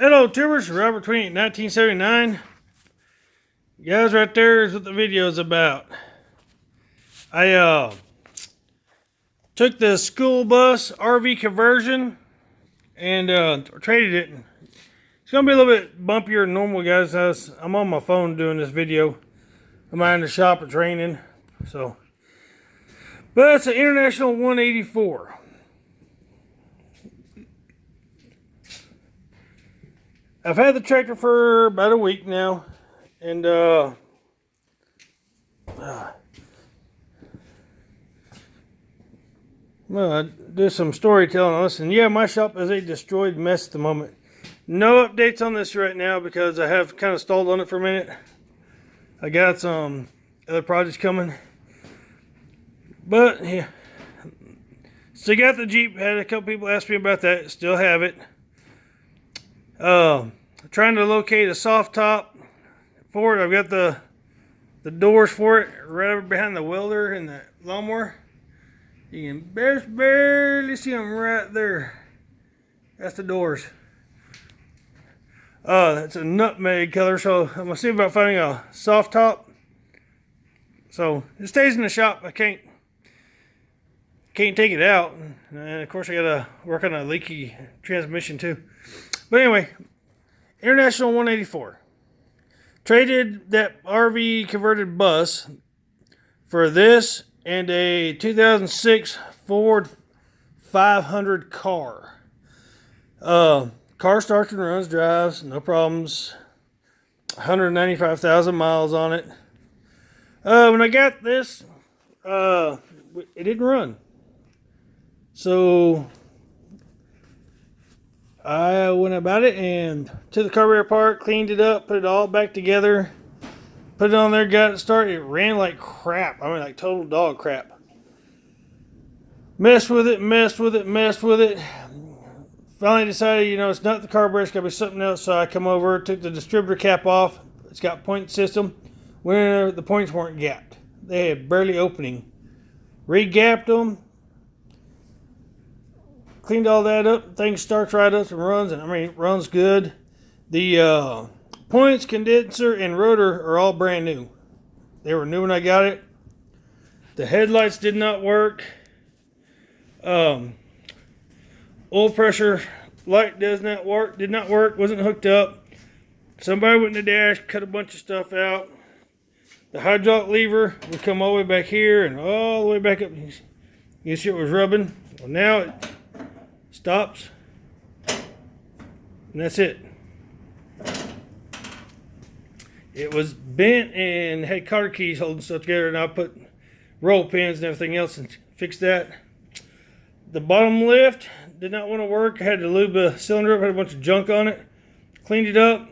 Hello, tubers. Robert 28, 1979. Guys, right there is what the video is about. I took the school bus RV conversion and traded it. It's gonna be a little bit bumpier than normal, guys. I'm on my phone doing this video. I'm out in the shop at training, so. But it's an International 184. I've had the tractor for about a week now, and I'm gonna do some storytelling on this. And yeah, my shop is a destroyed mess at the moment. No updates on this right now because I have kind of stalled on it for a minute. I got some other projects coming, but yeah. Still got the Jeep. Had a couple people ask me about that. Still have it. Trying to locate a soft top for it. I've got the doors for it right over behind the welder and the lawnmower. You can barely see them right there. That's the doors. That's a nutmeg color, so I'm gonna see about finding a soft top. So it stays in the shop. I can't take it out, and of course I gotta work on a leaky transmission too. But anyway, International 184. Traded that RV converted bus for this and a 2006 Ford 500 car. Car starts and runs, drives, no problems. 195,000 miles on it. When I got this, it didn't run. So I went about it and took the carburetor apart, cleaned it up, put it all back together, put it on there, got it started. It ran like crap. I mean, like total dog crap. Messed with it. Finally decided, it's not the carburetor, it's got to be something else. So I come over, took the distributor cap off. It's got point system. Where the points weren't gapped. They had barely opening. Re-gapped them. Cleaned all that up. Thing starts right up and runs. And I mean, it runs good. The points, condenser, and rotor are all brand new. They were new when I got it. The headlights did not work. Oil pressure light did not work. Wasn't hooked up. Somebody went in the dash, cut a bunch of stuff out. The hydraulic lever would come all the way back here and all the way back up. You see it was rubbing. Well, now it stops, and that's it. It was bent and had cotter keys holding stuff together, and I put roll pins and everything else and fixed that. The bottom lift did not want to work. I had to lube the cylinder up, had a bunch of junk on it. Cleaned it up,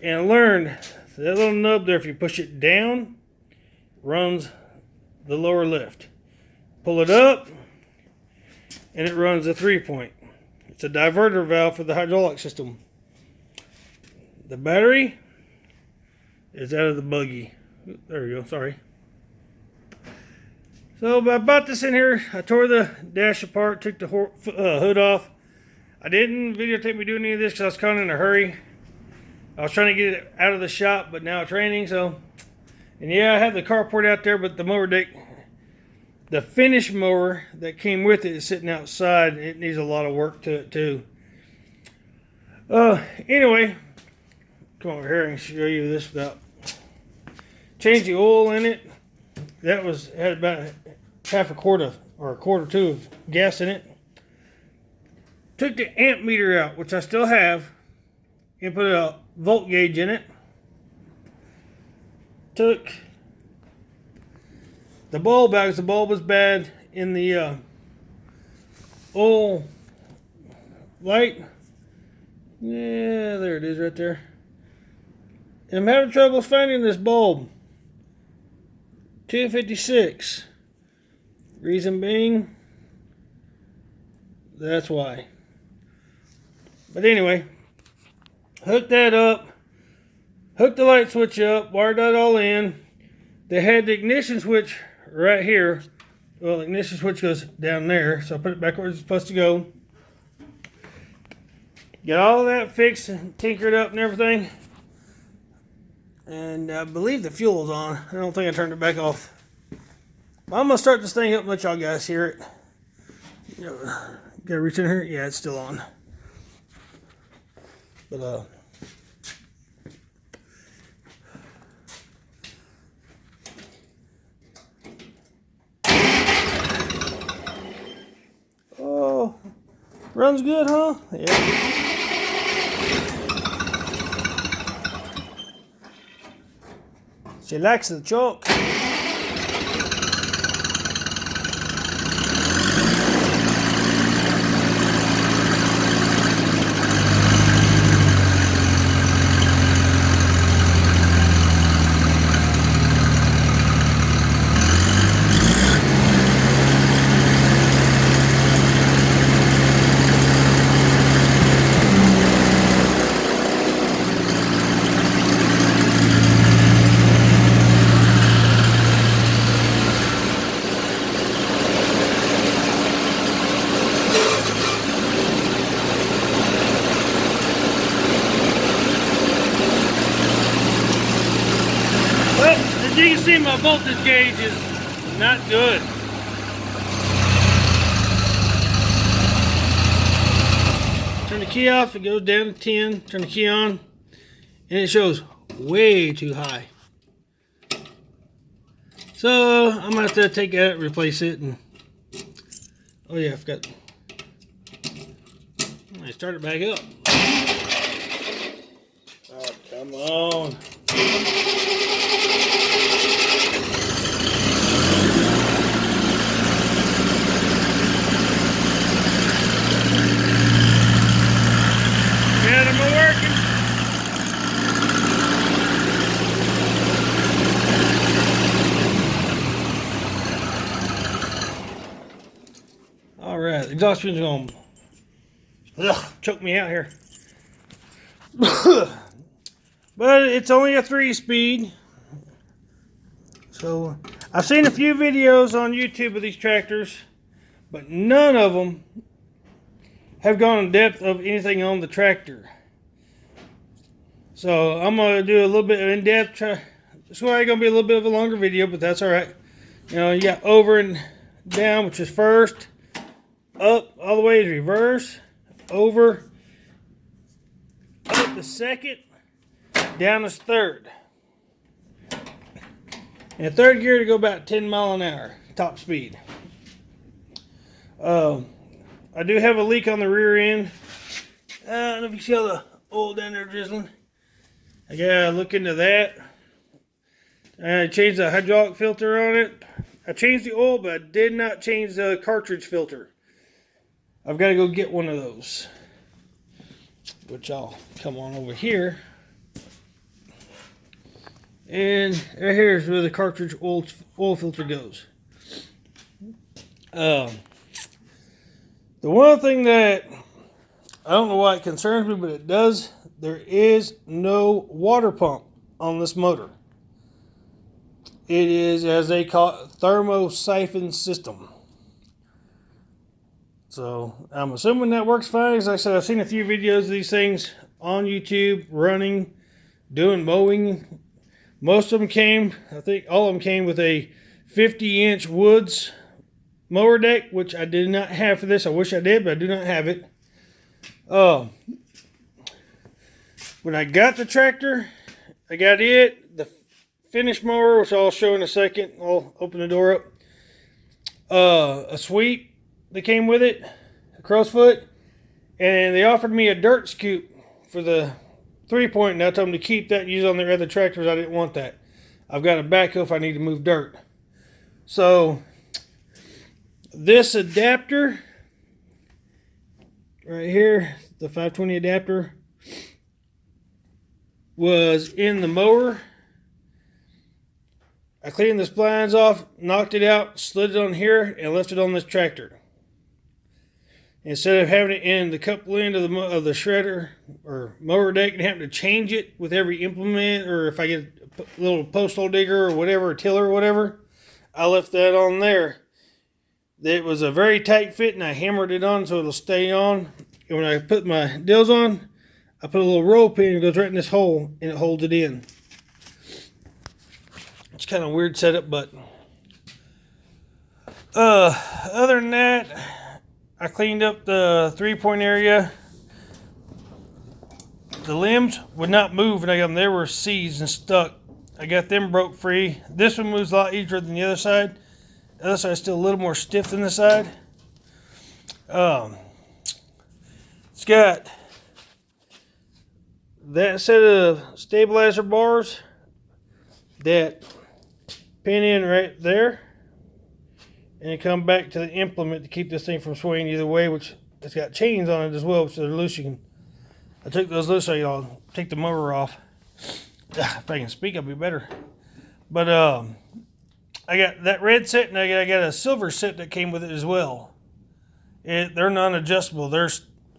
and I learned that little nub there, if you push it down, runs the lower lift. Pull it up, and it runs a 3-point. It's a diverter valve for the hydraulic system. The battery is out of the buggy. There we go, sorry. So I bought this in here. I tore the dash apart, took the hood off. I didn't videotape me doing any of this because I was kind of in a hurry. I was trying to get it out of the shop, but now it's raining, so. And yeah, I have the carport out there, but the mower deck, the finish mower that came with it is sitting outside. It needs a lot of work to it too. Anyway, come over here and show you this without change the oil in it. That had about half a quart or a quart or two of gas in it. Took the amp meter out, which I still have, and put a volt gauge in it. Took the bulb out because the bulb was bad in the oil light. Yeah, there it is right there. And I'm having trouble finding this bulb. 256. Reason being, that's why. But anyway, hooked that up. Hooked the light switch up. Wired that all in. They had the ignition switch right here. Well, the ignition switch goes down there, so I put it back where it's supposed to go. Got all that fixed and tinkered up and everything. And I believe the fuel's on. I don't think I turned it back off. I'm going to start this thing up and let y'all guys hear it. Gotta reach in here. Yeah, it's still on. But, oh, runs good, huh? Yeah. She likes the chalk. As you can see, my voltage gauge is not good. Turn the key off, it goes down to 10. Turn the key on, and it shows way too high. So I'm gonna have to take that, replace it, and oh yeah, I forgot. I start it back up. Oh, come on. Get them working. All right, the exhaust fan's going. Ugh, choke me out here. But it's only a 3-speed. So I've seen a few videos on YouTube of these tractors, but none of them have gone in depth of anything on the tractor. So I'm going to do a little bit of in-depth. It's going to be a little bit of a longer video, but that's alright. You know, you got over and down, which is first. Up all the way is reverse. Over. Up the second. Down is third. And third gear to go about 10 miles an hour. Top speed. I do have a leak on the rear end. I don't know if you see all the oil down there drizzling. I gotta look into that. I changed the hydraulic filter on it. I changed the oil, but I did not change the cartridge filter. I've got to go get one of those. Which I'll come on over here. And right here is where the cartridge oil filter goes. The one thing that I don't know why it concerns me, but it does. There is no water pump on this motor. It is, as they call it, thermosiphon system. So I'm assuming that works fine. As I said, I've seen a few videos of these things on YouTube running, doing mowing. Most of them came, I think all of them came with a 50-inch Woods mower deck, which I did not have for this. I wish I did, but I do not have it. When I got the tractor, I got it, the finished mower, which I'll show in a second. I'll open the door up. A sweep that came with it, a crowsfoot, and they offered me a dirt scoop for the 3-point, and I told them to keep that and use it on their other tractors. I didn't want that. I've got a backhoe if I need to move dirt. So this adapter right here, the 520 adapter, was in the mower. I cleaned the splines off, knocked it out, slid it on here, and left it on this tractor. Instead of having it in the couple end of the shredder or mower deck and having to change it with every implement, or if I get a little postal digger or whatever, a tiller or whatever, I left that on there. It was a very tight fit, and I hammered it on so it'll stay on. And when I put my deals on, I put a little rope in, it goes right in this hole, and it holds it in. It's kind of a weird setup, but other than that, I cleaned up the 3-point area. The limbs would not move when I got them. They were seized and stuck. I got them broke free. This one moves a lot easier than the other side. The other side is still a little more stiff than the side. It's got that set of stabilizer bars that pin in right there, and it come back to the implement to keep this thing from swaying either way, which it's got chains on it as well, so they're loose. I took those loose so I'll take the motor off. If I can speak, I'll be better. But I got that red set, and I got a silver set that came with it as well. They're non-adjustable. They're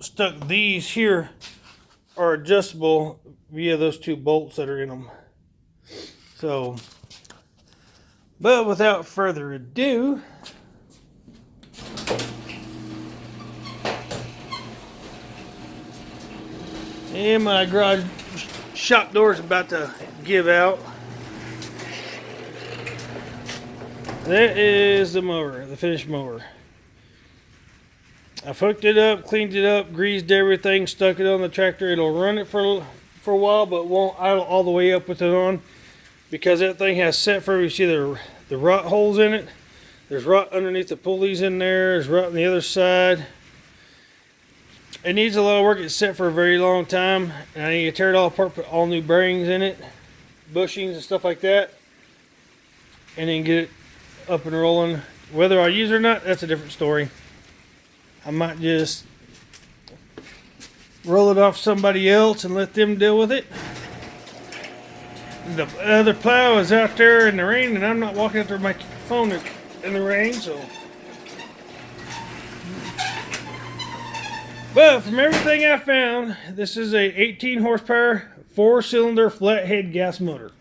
stuck. These here are adjustable via those 2 bolts that are in them. So, but without further ado, and my garage shop door is about to give out. That is the mower, the finished mower. I've hooked it up, cleaned it up, greased everything, stuck it on the tractor. It'll run it for a while, but won't idle all the way up with it on, because that thing has set for, you see the rot holes in it. There's rot underneath the pulleys in there. There's rot on the other side. It needs a lot of work. It's set for a very long time, and I need to tear it all apart, put all new bearings in it, bushings and stuff like that, and then get it up and rolling. Whether I use it or not, that's a different story. I might just roll it off somebody else and let them deal with it. The other plow is out there in the rain, and I'm not walking out there with my phone in the rain, so. But from everything I found, this is a 18 horsepower, 4-cylinder flathead gas motor.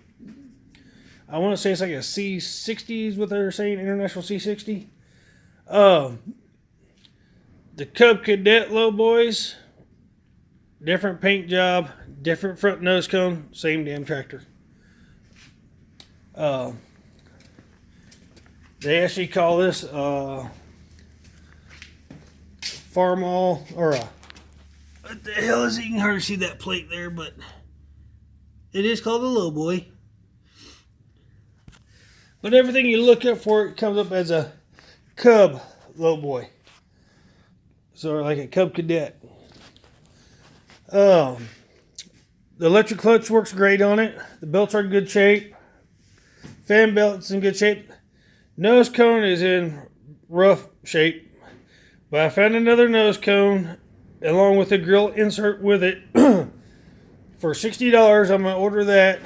I want to say it's like a C60 is what they're saying, International C60. The Cub Cadet Loboys, different paint job, different front nose cone, same damn tractor. They actually call this Farmall, or what the hell is it? You can hardly see that plate there, but it is called a Loboy. But everything you look up for it comes up as a Cub Loboy. So like a Cub Cadet. The electric clutch works great on it. The belts are in good shape. Fan belt's in good shape. Nose cone is in rough shape. But I found another nose cone along with a grill insert with it for $60. I'm going to order that.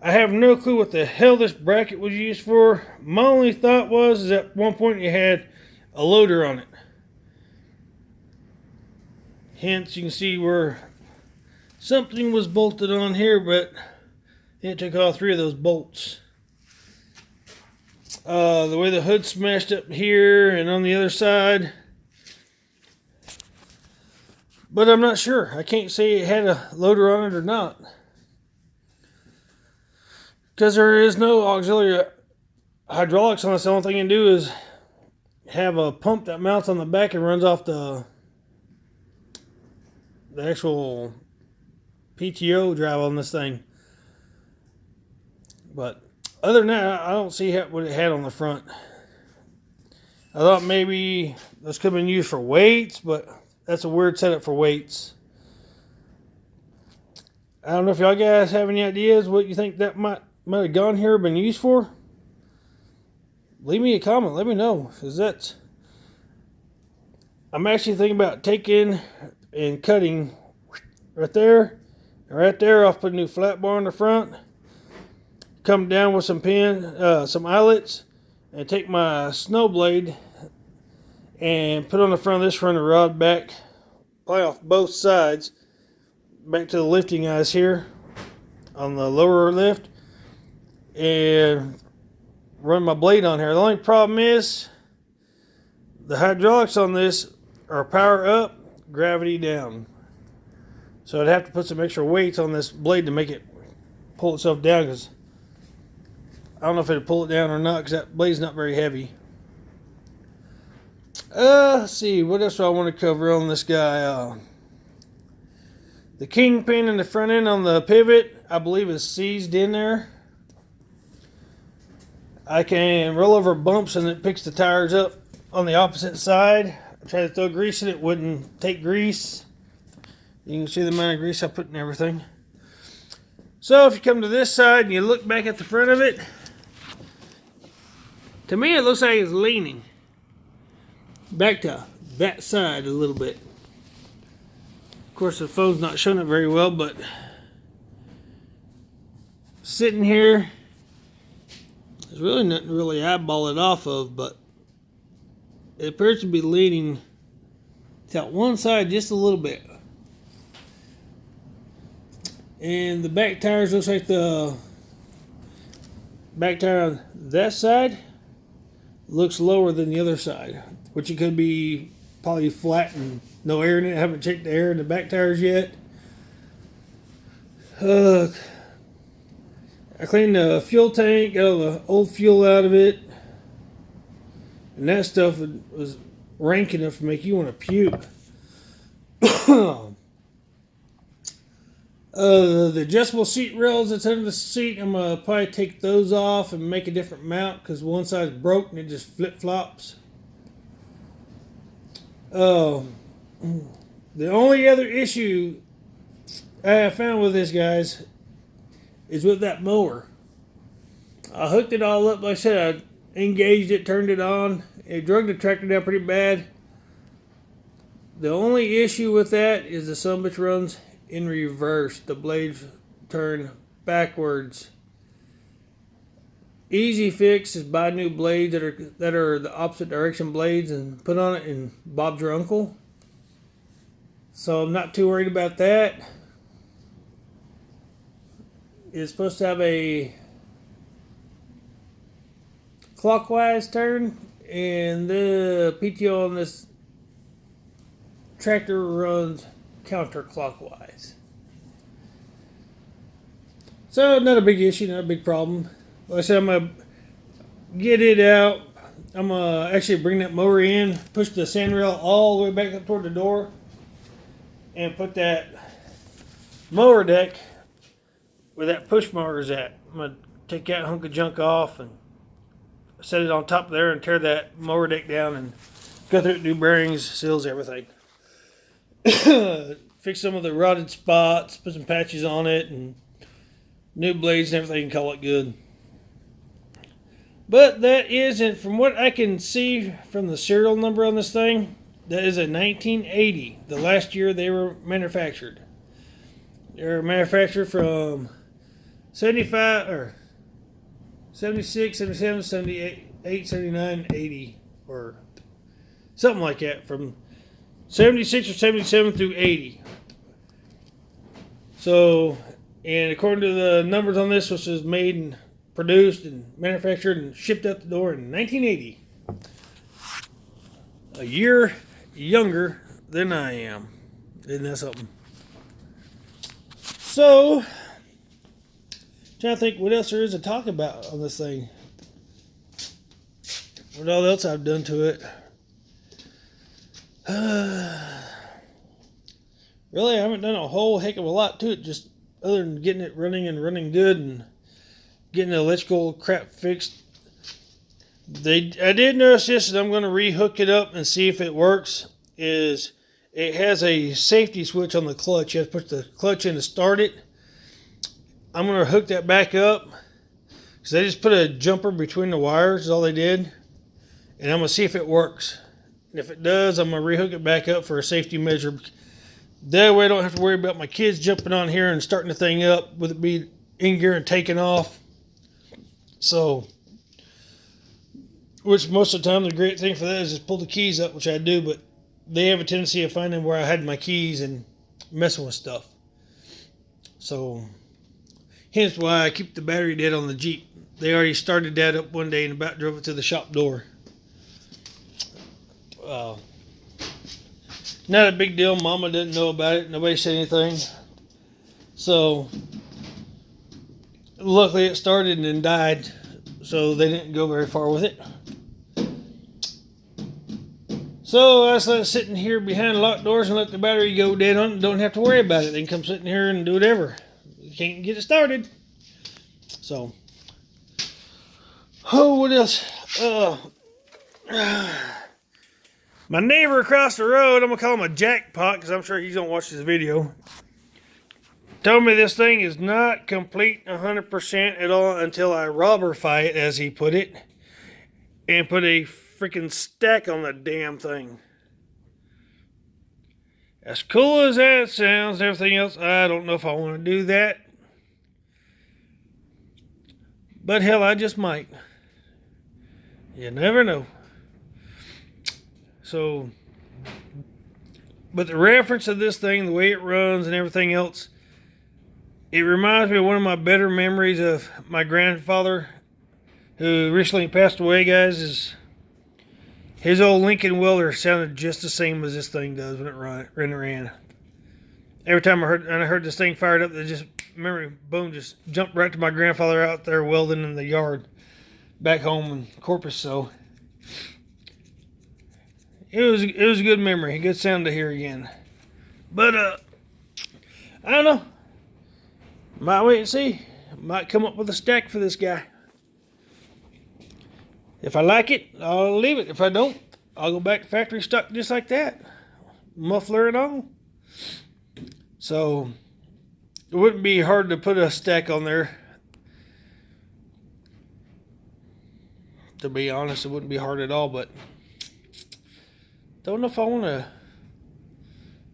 I have no clue what the hell this bracket was used for. My only thought was is at one point it had a loader on it. Hence, you can see where something was bolted on here, but it took all 3 of those bolts. The way the hood smashed up here and on the other side. But I'm not sure. I can't say it had a loader on it or not. Because there is no auxiliary hydraulics on this. The only thing you can do is have a pump that mounts on the back and runs off the actual PTO drive on this thing. But other than that, I don't see what it had on the front. I thought maybe this could have been used for weights, but that's a weird setup for weights. I don't know if y'all guys have any ideas what you think that might have gone here or been used for. Leave me a comment. Let me know. I'm actually thinking about taking and cutting right there and right there. I'll put a new flat bar on the front. Come down with some some eyelets, and take my snow blade and put on the front of this, run the rod back, probably off both sides, back to the lifting eyes here on the lower lift, and run my blade on here. The only problem is the hydraulics on this are power up gravity down. So I'd have to put some extra weights on this blade to make it pull itself down, because I don't know if it'd pull it down or not, because that blade's not very heavy. Let's see, what else do I want to cover on this guy? The kingpin in the front end on the pivot, I believe, is seized in there. I can roll over bumps and it picks the tires up on the opposite side. I tried to throw grease in it, wouldn't take grease. You can see the amount of grease I put in everything. So if you come to this side and you look back at the front of it, to me it looks like it's leaning back to that side a little bit. Of course the phone's not showing it very well, but sitting here, there's really nothing to really eyeball it off of, but it appears to be leaning to one side just a little bit. And the back tires, looks like the back tire on that side looks lower than the other side, which it could be probably flat and no air in it. I haven't checked the air in the back tires yet. I cleaned the fuel tank, got all the old fuel out of it, and that stuff was rank enough to make you want to puke. The adjustable seat rails that's under the seat, I'm going to probably take those off and make a different mount, because one side's broke and it just flip-flops. The only other issue I have found with this, guys, is with that mower. I hooked it all up, like I said, I engaged it, turned it on, it drug the tractor down pretty bad. The only issue with that is the sumbitch runs in reverse. The blades turn backwards. Easy fix is buy new blades that are the opposite direction blades and put on it, and Bob's your uncle. So I'm not too worried about that. It's supposed to have a clockwise turn, and the PTO on this tractor runs counterclockwise. So not a big issue, not a big problem. Like I said, I'm going to get it out. I'm going to actually bring that mower in, push the sandrail all the way back up toward the door, and put that mower deck where that push mower is at. I'm going to take that hunk of junk off and set it on top there and tear that mower deck down and go through it, new bearings, seals, everything. Fix some of the rotted spots, put some patches on it, and new blades and everything, and call it good. But that isn't, from what I can see from the serial number on this thing, that is a 1980, the last year they were manufactured. They were manufactured from 75 or 76, 77, 78, 79, 80, or something like that, from 76 or 77 through 80. So, and according to the numbers on this, which was made and produced and manufactured and shipped out the door in 1980. A year younger than I am. Isn't that something? So, trying to think what else there is to talk about on this thing. What all else I've done to it. Really, I haven't done a whole heck of a lot to it, just other than getting it running and running good and getting the electrical crap fixed. I did notice this, and I'm going to re-hook it up and see if it works, is it has a safety switch on the clutch. You have to push the clutch in to start it. I'm going to hook that back up, because they just put a jumper between the wires, is all they did. And I'm going to see if it works. And if it does, I'm going to re-hook it back up for a safety measure. That way I don't have to worry about my kids jumping on here and starting the thing up with it be in gear and taking off. So, which most of the time the great thing for that is just pull the keys up, which I do, but they have a tendency of finding where I had my keys and messing with stuff. So, hence why I keep the battery dead on the Jeep. They already started that up one day and about drove it to the shop door. Not a big deal. Mama didn't know about it. Nobody said anything. So, luckily it started and then died. So they didn't go very far with it. So I just let it sitting here behind locked doors and let the battery go dead on it. Don't have to worry about it. They can come sitting here and do whatever. You can't get it started. So, oh, what else? My neighbor across the road, I'm going to call him a jackpot because I'm sure he's going to watch this video, told me this thing is not complete 100% at all until I robberify it, as he put it, and put a freaking stack on the damn thing. As cool as that sounds and everything else, I don't know if I want to do that. But hell, I just might. You never know. So, but the reference of this thing, the way it runs and everything else, it reminds me of one of my better memories of my grandfather, who recently passed away, guys. His old Lincoln Welder sounded just the same as this thing does when it ran. Every time I heard this thing fired up, memory, boom, just jumped right to my grandfather out there welding in the yard back home in Corpus. So it was a good memory, a good sound to hear again. But I don't know. Might wait and see. Might come up with a stack for this guy. If I like it, I'll leave it. If I don't, I'll go back to factory stock just like that. Muffler and all. So it wouldn't be hard to put a stack on there. To be honest, it wouldn't be hard at all, but don't know if I want to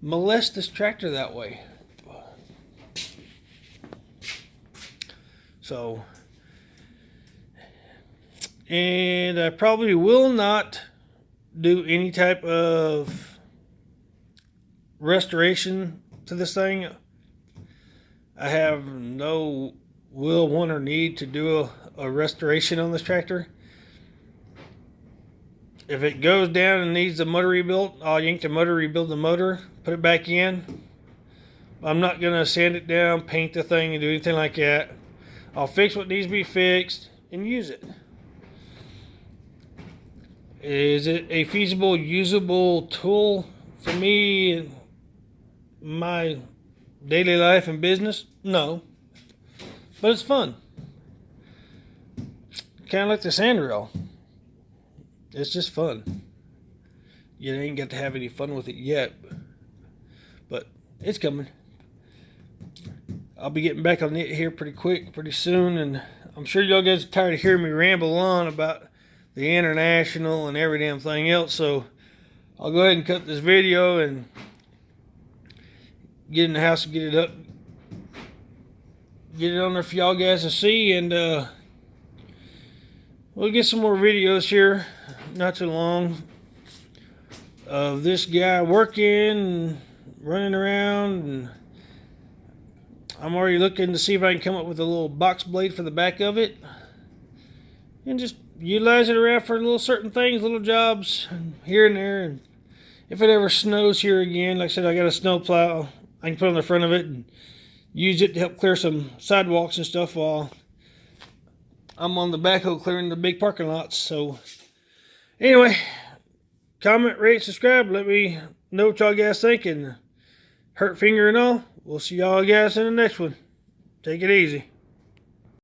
molest this tractor that way. So, and I probably will not do any type of restoration to this thing. I have no will, want, or need to do a restoration on this tractor. If it goes down and needs the motor rebuilt, I'll yank the motor, rebuild the motor, put it back in. I'm not going to sand it down, paint the thing, and do anything like that. I'll fix what needs to be fixed and use it. Is it a feasible, usable tool for me in my daily life and business? No. But it's fun. Kind of like the sand rail. It's just fun. You ain't got to have any fun with it yet. But it's coming. I'll be getting back on it here pretty soon. And I'm sure y'all guys are tired of hearing me ramble on about the International and every damn thing else. So I'll go ahead and cut this video and get in the house and get it up. Get it on there for y'all guys to see. And we'll get some more videos here. Not too long. Of this guy working and running around. And I'm already looking to see if I can come up with a little box blade for the back of it. And just utilize it around for little certain things, little jobs here and there. And if it ever snows here again, like I said, I got a snow plow. I can put on the front of it and use it to help clear some sidewalks and stuff while I'm on the backhoe clearing the big parking lots. So anyway, comment, rate, subscribe. Let me know what y'all guys think. And hurt finger and all. We'll see y'all guys in the next one. Take it easy.